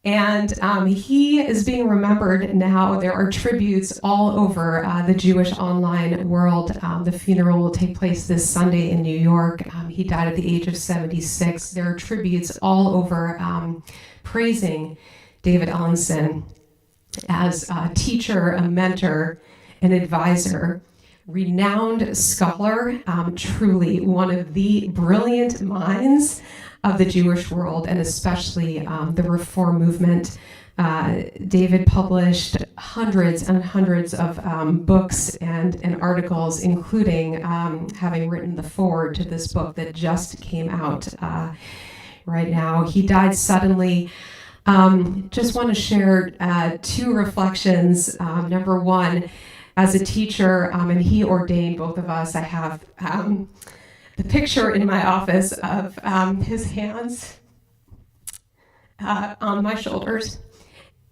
And he is being remembered now. There are tributes all over the Jewish online world. The funeral will take place this Sunday in New York. He died at the age of 76. There are tributes all over praising David Ellenson as a teacher, a mentor, an advisor, renowned scholar, truly one of the brilliant minds of the Jewish world, and especially the Reform movement. David published hundreds and hundreds of books and articles, including having written the foreword to this book that just came out right now. He died suddenly. Just want to share two reflections. Number one, as a teacher, and he ordained both of us, I have the picture in my office of his hands on my shoulders.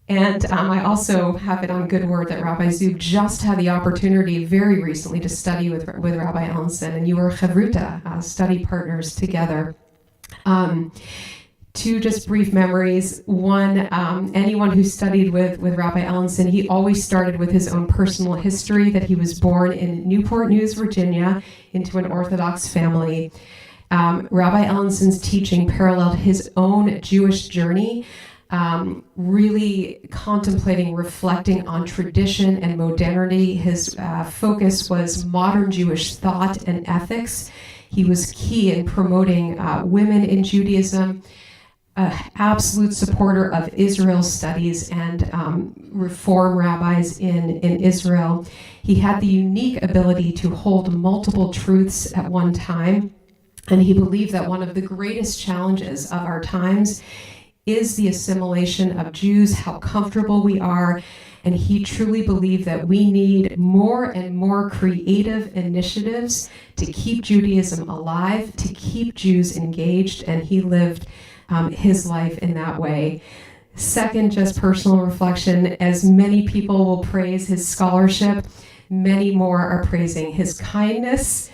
And I also have it on good word that Rabbi Zub just had the opportunity very recently to study with Rabbi Ellenson, and you were chavruta, study partners together. Two just brief memories. One, anyone who studied with Rabbi Ellenson, he always started with his own personal history, that he was born in Newport News, Virginia, into an Orthodox family. Rabbi Ellenson's teaching paralleled his own Jewish journey, really contemplating, reflecting on tradition and modernity. His focus was modern Jewish thought and ethics. He was key in promoting women in Judaism. an absolute supporter of Israel studies and reform rabbis in Israel. He had the unique ability to hold multiple truths at one time, and he believed that one of the greatest challenges of our times is the assimilation of Jews, how comfortable we are, and he truly believed that we need more and more creative initiatives to keep Judaism alive, to keep Jews engaged, and he lived his life in that way. Second, just personal reflection, as many people will praise his scholarship, many more are praising his kindness,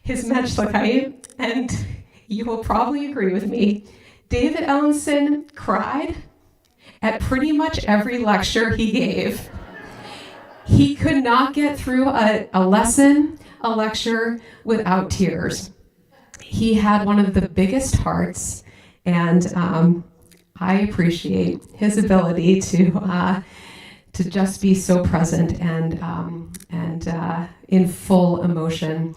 his menschlichkeit, and you will probably agree with me, David Ellenson cried at pretty much every lecture he gave. He could not get through a lesson, a lecture, without tears. He had one of the biggest hearts, and I appreciate his ability to just be so present and in full emotion.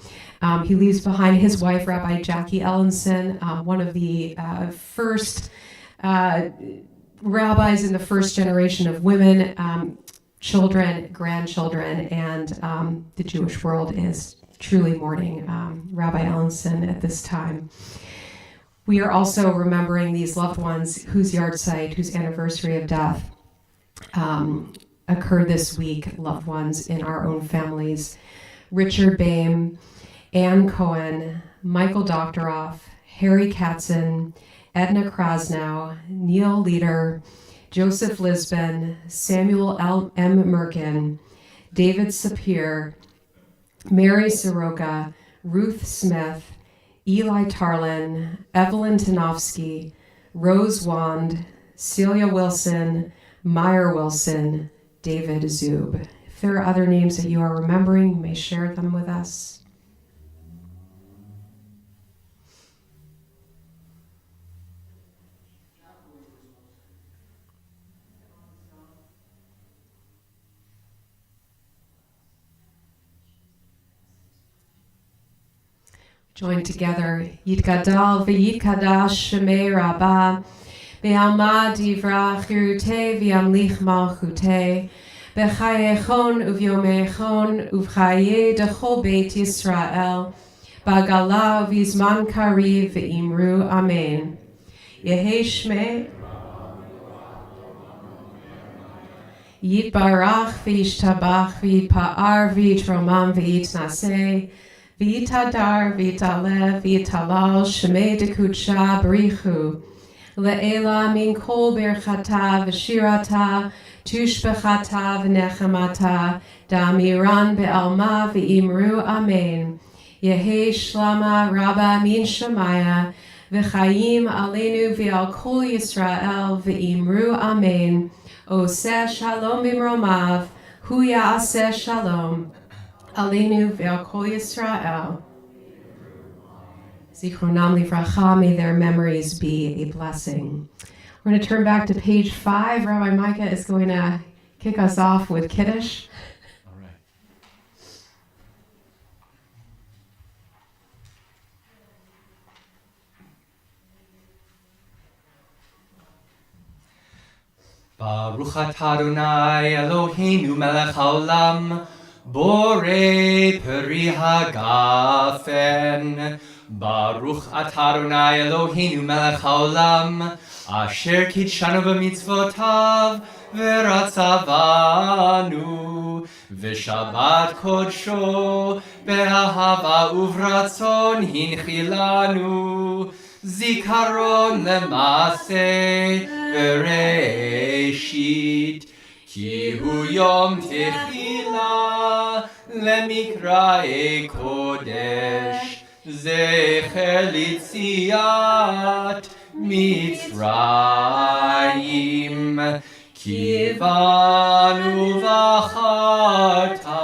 He leaves behind his wife, Rabbi Jackie Ellenson, one of the first rabbis in the first generation of women, children, grandchildren, and the Jewish world is truly mourning Rabbi Ellenson at this time. We are also remembering these loved ones whose yahrzeit, whose anniversary of death occurred this week, loved ones in our own families. Richard Boehm, Ann Cohen, Michael Doctoroff, Harry Katzen, Edna Krasnow, Neil Leader, Joseph Lisbon, Samuel M. Merkin, David Sapir, Mary Soroka, Ruth Smith, Eli Tarlin, Evelyn Tanofsky, Rose Wand, Celia Wilson, Meyer Wilson, David Zub. If there are other names that you are remembering, you may share them with us. Join together. Yitgadal v'yitkadash shemei rabbah, be'alma divra chirutei v'yamlich malchutei, b'chayechon uvyomechon uvchaye dechol beit Yisrael, b'gala v'zman kariv v'imru amen. Yehei shmei Yitbarach v'yishtabach v'yitpa'ar v'yitromam v'yitnaseh, V'yitadar v'yitalev v'yitalal shemei dekudsha b'richu le'ela min kol birchata v'shirata tushbechata v'nechamata da'amiran be'alma v'imru amen. Yehei shlama rabba min shemaya v'chayim aleinu v'al kol Yisrael v'imru amen. Oseh shalom b'mromav hu ya'aseh shalom. Aleinu ve'al kol Yisrael. Zichronam livracha, may their memories be a blessing. We're going to turn back to page 5. Rabbi Micah is going to kick us off with Kiddush. All right. Baruch atah Adonai Eloheinu melech haolam, Borei peri hagafen. Baruch atah Adonai Eloheinu melech haolam, asher kitshanu b'mitzvotav v'ratzavanu, v'shabbat kodsho be'ahava uvratzon hinchilanu, zikaron lemase v'reishit. Ki hu yom techila lemikrai kodesh, zecher litziat Mitzrayim. Ki vanu v'acharta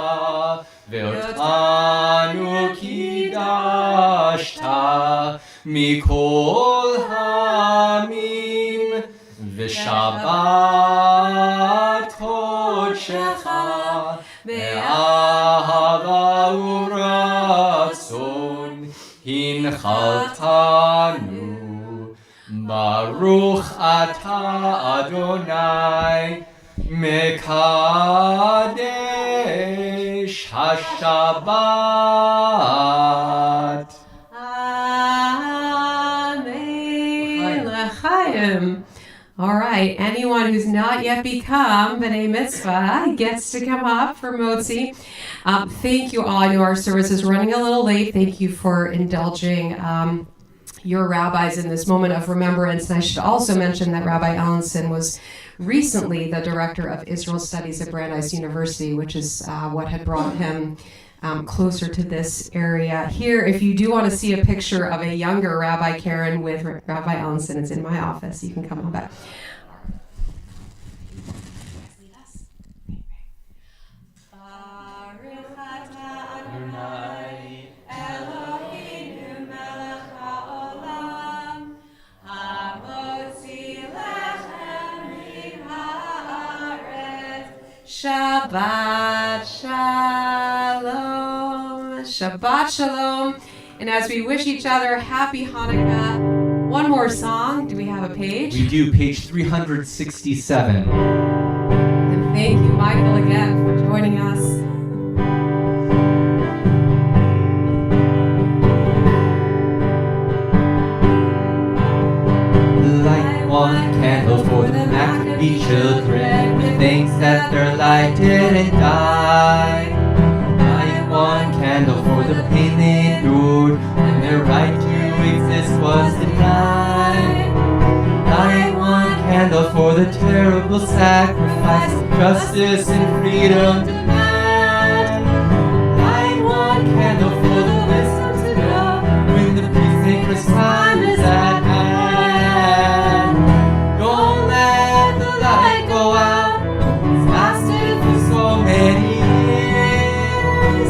ve'otanu kidashta mikol hamim v'shabbat kodshecha be'ahava uratzon hinchaltanu Baruch atah Adonai Mekadesh HaShabbat. Amen. L'chaim. All right. Anyone who's not yet become B'nai Mitzvah gets to come up for Motzi. Thank you all. I know our service is running a little late. Thank you for indulging your rabbis in this moment of remembrance. And I should also mention that Rabbi Allenson was recently the director of Israel Studies at Brandeis University, which is what had brought him closer to this area. Here, if you do want to see a picture of a younger Rabbi Karen with Rabbi Allenson, it's in my office. You can come on back. Shabbat Shalom. Shabbat Shalom. And as we wish each other happy Hanukkah, one more song. Do we have a page? We do, page 367. And thank you, Michael, again for joining us. Light one candle for the Maccabee children, with thanks that their light didn't die. Light one candle for the pain they endured, and their right to exist was denied. Light one candle for the terrible sacrifice, justice and freedom demand. Light one candle for the wisdom to know when the peacemaker's time is at hand. Don't let the light go out, it's lasted for so many years.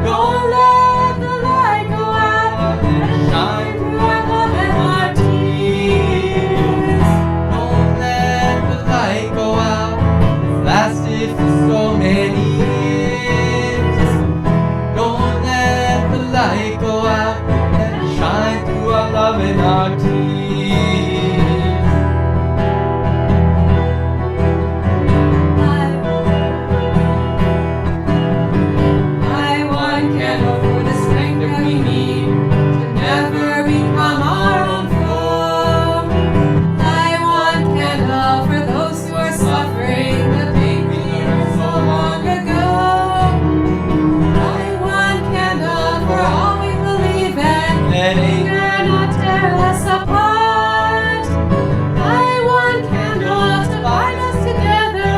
Don't let the light go out, let it shine through our love and our tears. Don't let the light go out, it's lasted for so many years. Don't let the light go out, let it shine through our love and our tears. Light one candle for the strength that we need to never become our own foe. Light one candle for those who are suffering the pain we learned so long ago. Light one candle for all we believe in. Let Anger not tear us apart. Light one candle to bind us together.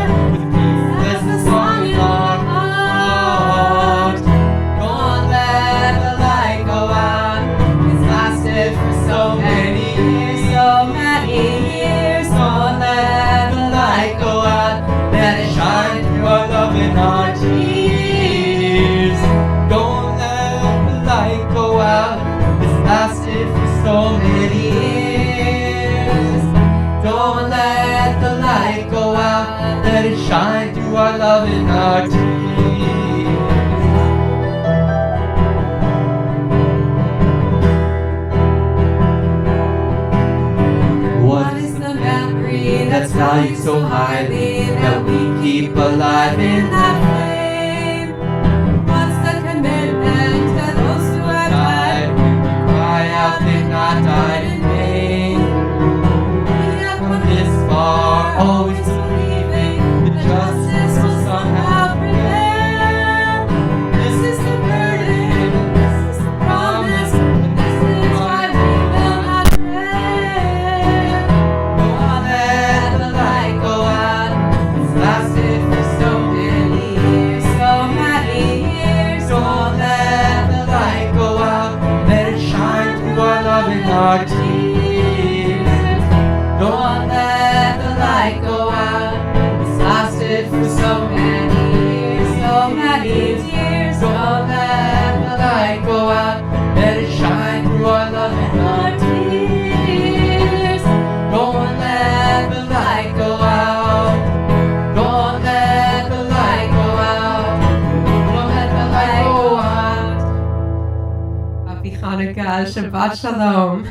That's the song in our heart. Don't let the light go out. It's lasted for so many years, so many years. Don't let the light go out. Let it shine through our love and our tears. Don't let the light go out, it's lasted for so many years. Don't let the light go out, let it shine through our love and our tears. What is the memory that's valued so highly that we keep alive in that flame? What's the commitment to those who have died? Cry out, they've not died in vain. We have come This far, always believing that justice will somehow prevail. This is the burden, this is the promise, and this is why we will not fail. Don't let the light go out, it's lasted for so many years, so many years. Don't let the light go out, let it shine through our love and our tears. Don't let the light go out, it's lasted for so many years, so many years. Don't let the light go out, let it shine through our love and our tears. Don't let the light go out, don't let the light go out, don't let the light go out. Happy Hanukkah, Shabbat Shalom.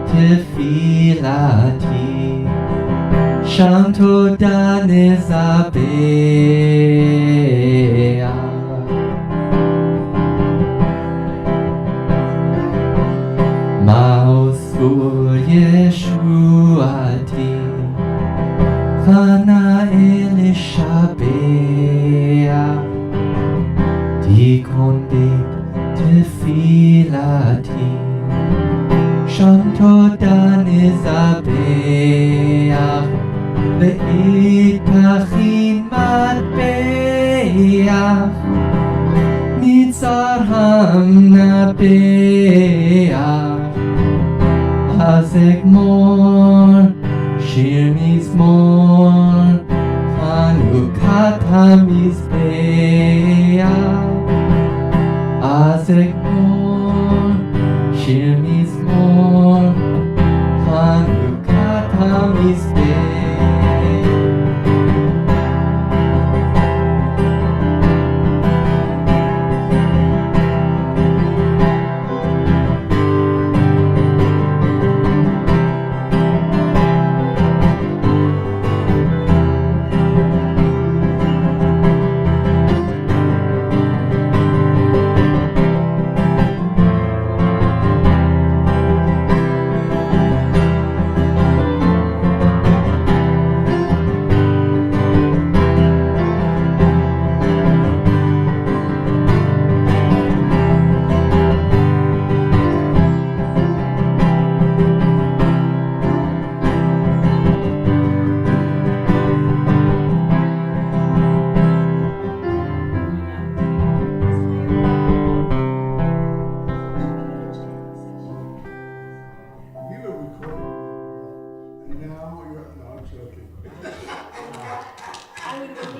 tefilati. Sham toda nezabea. Ma'osur Yeshuati, Chana Elishabea, Tikon beit tefilati, Sham toda nezabea, Ve'it kachin matbeach, Nitzar hamnabeach, Azek mor, shir mizmor, Chanukat hamizbeach. Azek mor, shir mizmor, Chanukat hamizbeach. You were recording, and now you're. No, I'm joking.